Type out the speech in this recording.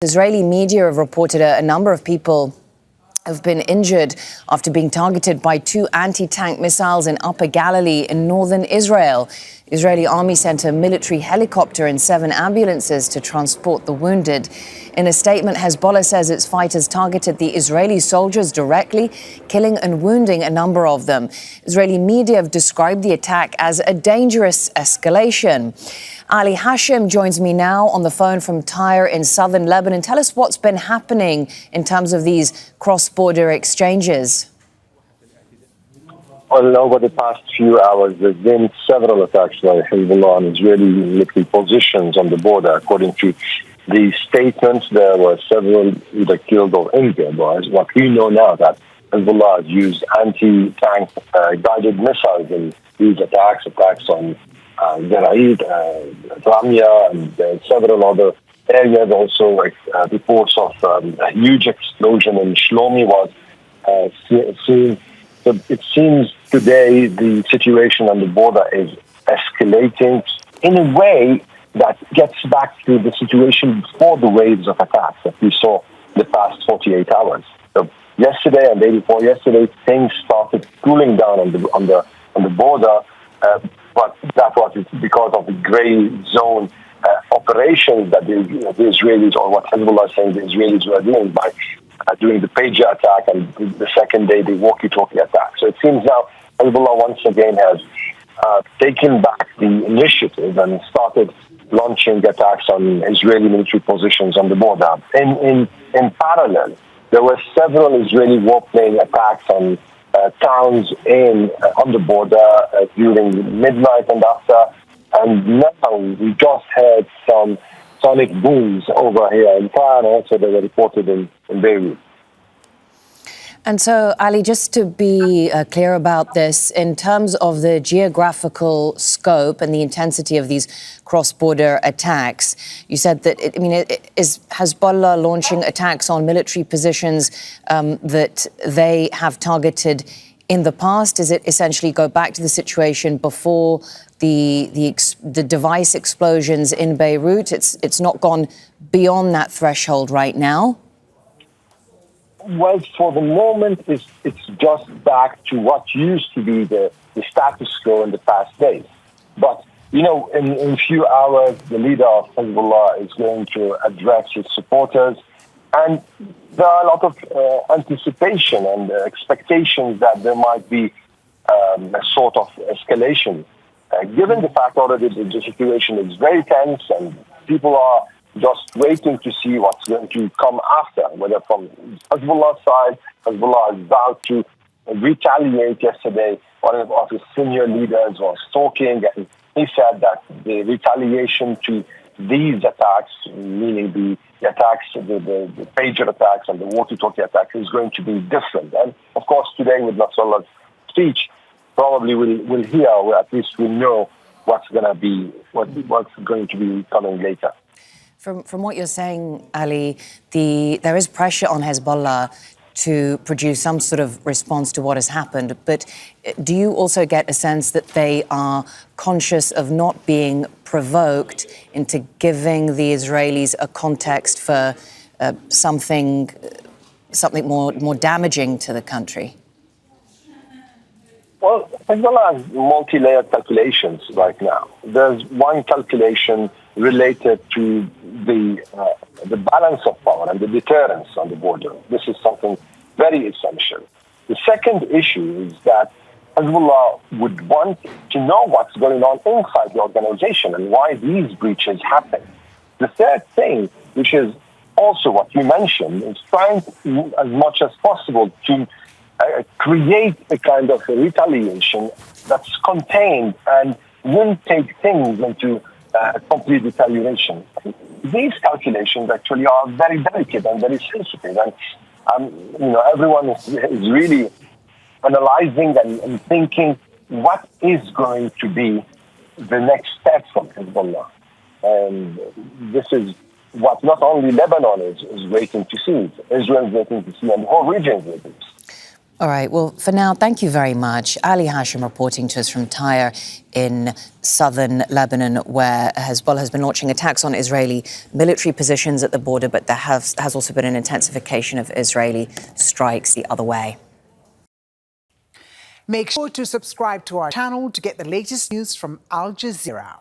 Israeli media have reported a number of people have been injured after being targeted by two anti-tank missiles in Upper Galilee in northern Israel. The Israeli army sent a military helicopter and 7 ambulances to transport the wounded. In a statement, Hezbollah says its fighters targeted the Israeli soldiers directly, killing and wounding a number of them. Israeli media have described the attack as a dangerous escalation. Ali Hashem joins me now on the phone from Tyre in southern Lebanon. Tell us what's been happening in terms of these cross-border exchanges. Well, over the past few hours, there's been several attacks by Hezbollah on Israeli military positions on the border. According to the statements, there were several either killed or injured. What we know now that Hezbollah has used anti-tank guided missiles in these attacks on Jazeera, Ramya, and several other areas. Also, reports of a huge explosion in Shlomi was seen. So it seems today the situation on the border is escalating in a way that gets back to the situation before the waves of attacks that we saw the past 48 hours. So yesterday and day before yesterday, things started cooling down on the border, but that was because of the gray zone operations that the Israelis, or what Hezbollah is saying the Israelis were doing by doing the pager attack, and the second day the walkie-talkie attack. So it seems now Hezbollah once again has taken back the initiative and started launching attacks on Israeli military positions on the border. In parallel, there were several Israeli warplane attacks on towns on the border during midnight and after. And now we just heard some sonic booms over here in Tyre, and also they were reported in Beirut. And so, Ali, just to be clear about this, in terms of the geographical scope and the intensity of these cross-border attacks, you said that, is Hezbollah launching attacks on military positions that they have targeted in the past? Does it essentially go back to the situation before the device explosions in Beirut? It's not gone beyond that threshold right now? Well, for the moment, it's just back to what used to be the status quo in the past days. But, in a few hours, the leader of Hezbollah is going to address his supporters. And there are a lot of anticipation and expectations that there might be a sort of escalation. Given the fact already that the situation is very tense and people are just waiting to see what's going to come after, whether from Hezbollah's side. Hezbollah is about to retaliate. Yesterday, one of his senior leaders was talking, and he said that the retaliation to these attacks, meaning the attacks, the pager attacks and the walkie-talkie attacks, is going to be different. And of course, today with Nasrallah's speech, probably we'll hear, or at least we'll know what's going to be coming later. From what you're saying, Ali, there is pressure on Hezbollah to produce some sort of response to what has happened. But do you also get a sense that they are conscious of not being provoked into giving the Israelis a context for something more damaging to the country? Well, Hezbollah has multi-layered calculations right now. There's one calculation related to the balance of power and the deterrence on the border. This is something very essential. The second issue is that Hezbollah would want to know what's going on inside the organization and why these breaches happen. The third thing, which is also what you mentioned, is trying as much as possible to create a kind of a retaliation that's contained and won't take things into complete retaliation. These calculations actually are very delicate and very sensitive, and everyone is really analyzing and thinking what is going to be the next step from Hezbollah. And this is what not only Lebanon is waiting to see, Israel is waiting to see, and the whole region is waiting to see. All right. Well, for now, thank you very much. Ali Hashem reporting to us from Tyre in southern Lebanon, where Hezbollah has been launching attacks on Israeli military positions at the border, but there has also been an intensification of Israeli strikes the other way. Make sure to subscribe to our channel to get the latest news from Al Jazeera.